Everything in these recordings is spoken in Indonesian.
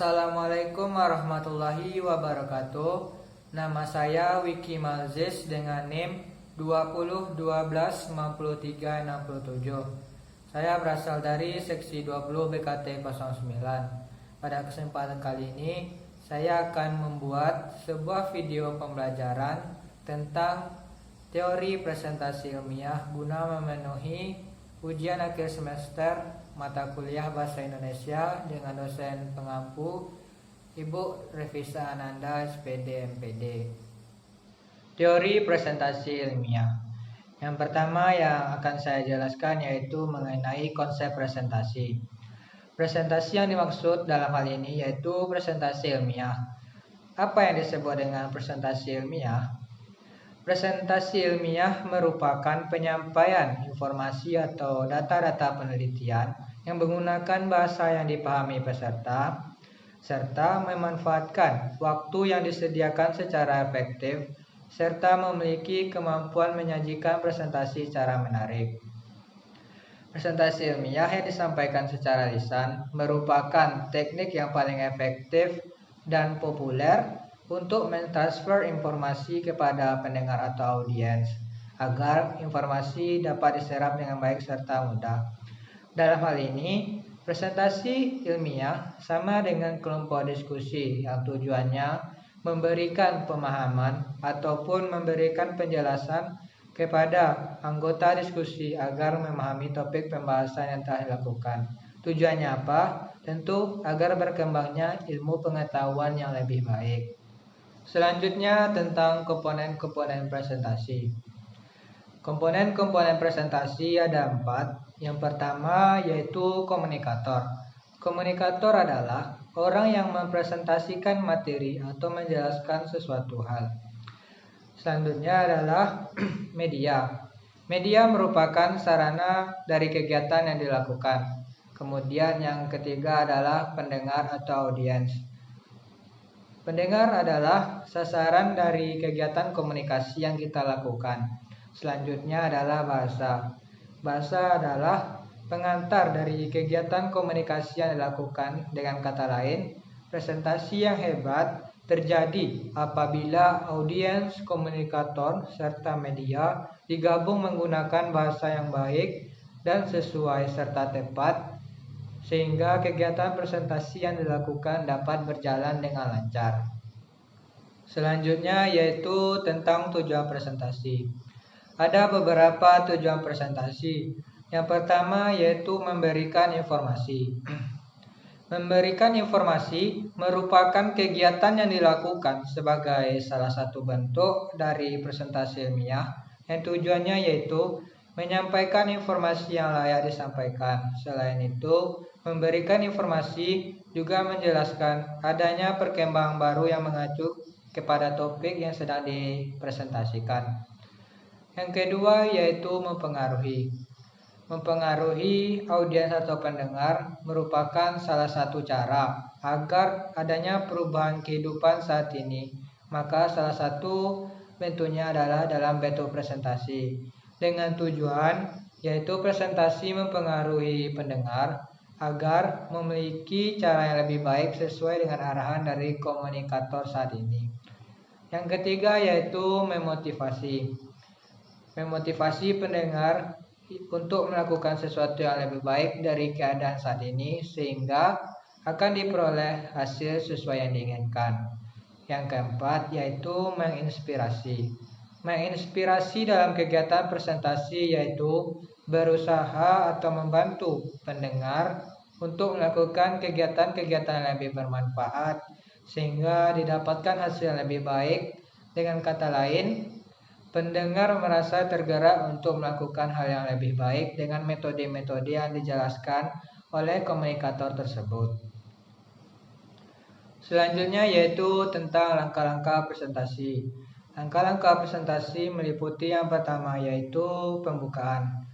Assalamualaikum warahmatullahi wabarakatuh. Nama saya Wiki Malzis dengan NIM 20129367. Saya berasal dari seksi 20 BKT 09. Pada kesempatan kali ini saya akan membuat sebuah video pembelajaran tentang teori presentasi ilmiah guna memenuhi ujian akhir semester mata kuliah Bahasa Indonesia dengan dosen pengampu Ibu Revisa Ananda, SPD, MPD. Teori presentasi ilmiah. Yang pertama yang akan saya jelaskan yaitu mengenai konsep presentasi. Presentasi yang dimaksud dalam hal ini yaitu presentasi ilmiah. Apa yang disebut dengan presentasi ilmiah? Presentasi ilmiah merupakan penyampaian informasi atau data-data penelitian yang menggunakan bahasa yang dipahami peserta, serta memanfaatkan waktu yang disediakan secara efektif, serta memiliki kemampuan menyajikan presentasi secara menarik. Presentasi ilmiah yang disampaikan secara lisan merupakan teknik yang paling efektif dan populer untuk mentransfer informasi kepada pendengar atau audiens, agar informasi dapat diserap dengan baik serta mudah. Dalam hal ini, presentasi ilmiah sama dengan kelompok diskusi yang tujuannya memberikan pemahaman ataupun memberikan penjelasan kepada anggota diskusi agar memahami topik pembahasan yang telah dilakukan. Tujuannya apa? Tentu agar berkembangnya ilmu pengetahuan yang lebih baik. Selanjutnya tentang komponen-komponen presentasi. Komponen-komponen presentasi ada 4. Yang pertama yaitu komunikator. Komunikator adalah orang yang mempresentasikan materi atau menjelaskan sesuatu hal. Selanjutnya adalah media. Media merupakan sarana dari kegiatan yang dilakukan. Kemudian yang ketiga adalah pendengar atau audiens. Pendengar adalah sasaran dari kegiatan komunikasi yang kita lakukan. Selanjutnya adalah bahasa. Bahasa adalah pengantar dari kegiatan komunikasi yang dilakukan. Dengan kata lain, presentasi yang hebat terjadi apabila audiens, komunikator, serta media digabung menggunakan bahasa yang baik dan sesuai serta tepat, sehingga kegiatan presentasi yang dilakukan dapat berjalan dengan lancar. Selanjutnya yaitu tentang tujuan presentasi. Ada beberapa tujuan presentasi. Yang pertama yaitu memberikan informasi. Memberikan informasi merupakan kegiatan yang dilakukan sebagai salah satu bentuk dari presentasi ilmiah yang tujuannya yaitu menyampaikan informasi yang layak disampaikan. Selain itu, memberikan informasi juga menjelaskan adanya perkembangan baru yang mengacu kepada topik yang sedang dipresentasikan. Yang kedua yaitu mempengaruhi. Mempengaruhi audiens atau pendengar merupakan salah satu cara agar adanya perubahan kehidupan saat ini. Maka salah satu bentuknya adalah dalam bentuk presentasi. Dengan tujuan yaitu presentasi mempengaruhi pendengar agar memiliki cara yang lebih baik sesuai dengan arahan dari komunikator saat ini. Yang ketiga yaitu memotivasi. Memotivasi pendengar untuk melakukan sesuatu yang lebih baik dari keadaan saat ini sehingga akan diperoleh hasil sesuai yang diinginkan. Yang keempat yaitu menginspirasi. Menginspirasi dalam kegiatan presentasi yaitu berusaha atau membantu pendengar untuk melakukan kegiatan-kegiatan yang lebih bermanfaat sehingga didapatkan hasil yang lebih baik. Dengan kata lain, pendengar merasa tergerak untuk melakukan hal yang lebih baik dengan metode-metode yang dijelaskan oleh komunikator tersebut. Selanjutnya yaitu tentang langkah-langkah presentasi. Langkah-langkah presentasi meliputi yang pertama yaitu pembukaan.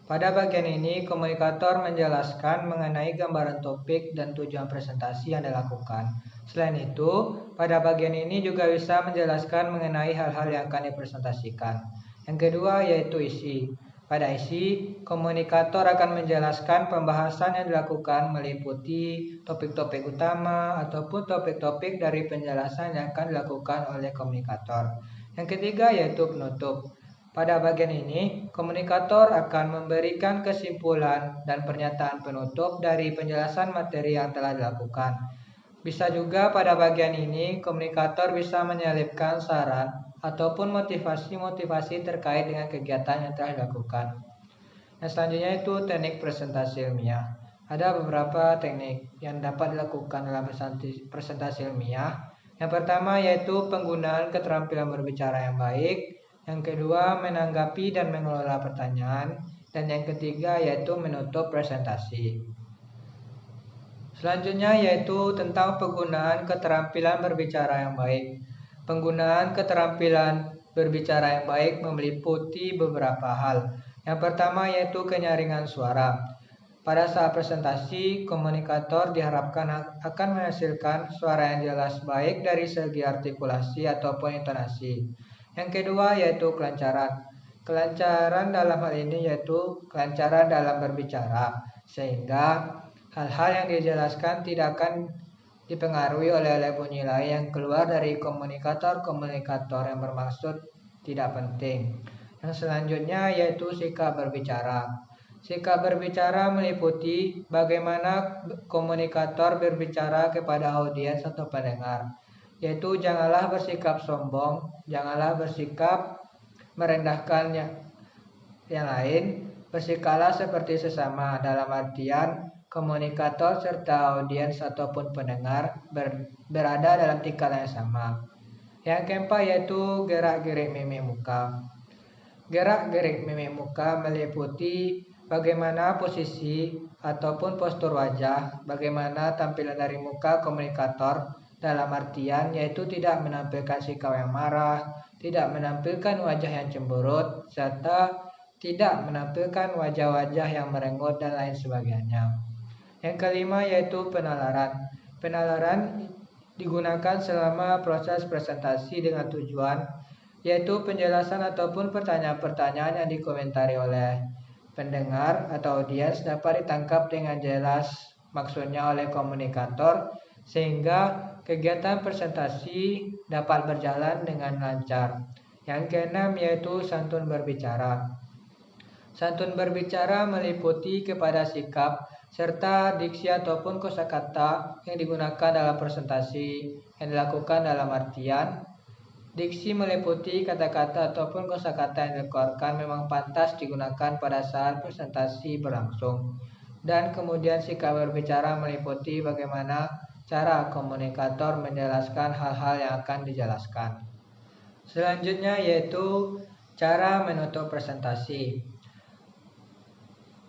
Pada bagian ini komunikator menjelaskan mengenai gambaran topik dan tujuan presentasi yang dilakukan. Selain itu, pada bagian ini juga bisa menjelaskan mengenai hal-hal yang akan dipresentasikan. Yang kedua yaitu isi. Pada isi, komunikator akan menjelaskan pembahasan yang dilakukan meliputi topik-topik utama ataupun topik-topik dari penjelasan yang akan dilakukan oleh komunikator. Yang ketiga yaitu penutup. Pada bagian ini, komunikator akan memberikan kesimpulan dan pernyataan penutup dari penjelasan materi yang telah dilakukan. Bisa juga pada bagian ini, komunikator bisa menyelipkan saran ataupun motivasi-motivasi terkait dengan kegiatan yang telah dilakukan. Yang selanjutnya itu teknik presentasi ilmiah. Ada beberapa teknik yang dapat dilakukan dalam presentasi ilmiah. Yang pertama yaitu penggunaan keterampilan berbicara yang baik. Yang kedua menanggapi dan mengelola pertanyaan. Dan yang ketiga yaitu menutup presentasi. Selanjutnya yaitu tentang penggunaan keterampilan berbicara yang baik. Penggunaan keterampilan berbicara yang baik meliputi beberapa hal. Yang pertama yaitu kenyaringan suara. Pada saat presentasi, komunikator diharapkan akan menghasilkan suara yang jelas baik dari segi artikulasi ataupun intonasi. Yang kedua yaitu kelancaran. Kelancaran dalam hal ini yaitu kelancaran dalam berbicara, sehingga hal-hal yang dijelaskan tidak akan dipengaruhi oleh bunyi lain yang keluar dari komunikator yang bermaksud tidak penting. Yang selanjutnya yaitu sikap berbicara. Sikap berbicara meliputi bagaimana komunikator berbicara kepada audiens atau pendengar. Yaitu janganlah bersikap sombong, janganlah bersikap merendahkan yang lain, bersikaplah seperti sesama, dalam artian komunikator serta audiens ataupun pendengar berada dalam tingkatan yang sama. Yang keempat yaitu gerak-gerik mimik muka. Gerak-gerik mimik muka meliputi bagaimana posisi ataupun postur wajah, bagaimana tampilan dari muka komunikator, dalam artian yaitu tidak menampilkan sikap yang marah, tidak menampilkan wajah yang cemberut, serta tidak menampilkan wajah-wajah yang merenggut dan lain sebagainya. Yang kelima yaitu penalaran. Penalaran digunakan selama proses presentasi dengan tujuan yaitu penjelasan ataupun pertanyaan-pertanyaan yang dikomentari oleh pendengar atau audiens dapat ditangkap dengan jelas maksudnya oleh komunikator sehingga kegiatan presentasi dapat berjalan dengan lancar. Yang keenam yaitu santun berbicara. Santun berbicara meliputi kepada sikap serta diksi ataupun kosakata yang digunakan dalam presentasi yang dilakukan, dalam artian diksi meliputi kata-kata ataupun kosakata yang dikeluarkan memang pantas digunakan pada saat presentasi berlangsung. Dan kemudian sikap berbicara meliputi bagaimana cara komunikator menjelaskan hal-hal yang akan dijelaskan. Selanjutnya yaitu cara menutup presentasi.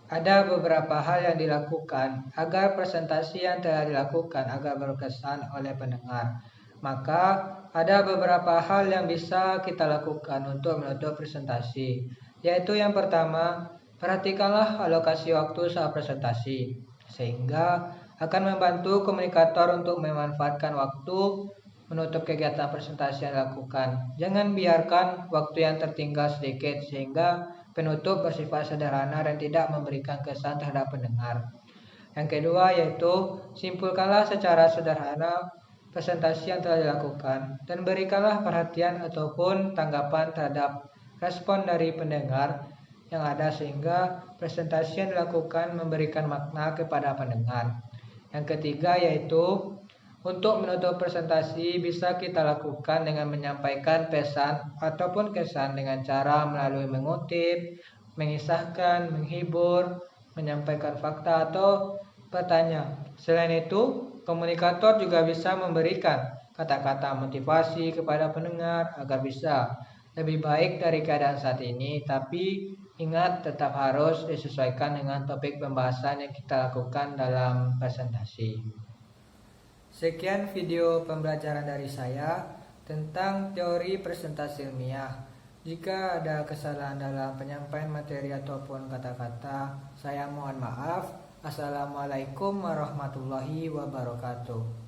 Ada beberapa hal yang dilakukan agar presentasi yang telah dilakukan agar berkesan oleh pendengar. Maka ada beberapa hal yang bisa kita lakukan untuk menutup presentasi. Yaitu yang pertama, perhatikanlah alokasi waktu saat presentasi, sehingga akan membantu komunikator untuk memanfaatkan waktu menutup kegiatan presentasi yang dilakukan. Jangan biarkan waktu yang tertinggal sedikit sehingga penutup bersifat sederhana dan tidak memberikan kesan terhadap pendengar. Yang kedua yaitu simpulkanlah secara sederhana presentasi yang telah dilakukan dan berikanlah perhatian ataupun tanggapan terhadap respon dari pendengar yang ada sehingga presentasi yang dilakukan memberikan makna kepada pendengar. Yang ketiga yaitu untuk menutup presentasi bisa kita lakukan dengan menyampaikan pesan ataupun kesan dengan cara melalui mengutip, mengisahkan, menghibur, menyampaikan fakta atau bertanya. Selain itu, komunikator juga bisa memberikan kata-kata motivasi kepada pendengar agar bisa lebih baik dari keadaan saat ini, tapi ingat tetap harus disesuaikan dengan topik pembahasan yang kita lakukan dalam presentasi. Sekian video pembelajaran dari saya tentang teori presentasi ilmiah. Jika ada kesalahan dalam penyampaian materi ataupun kata-kata, saya mohon maaf. Assalamualaikum warahmatullahi wabarakatuh.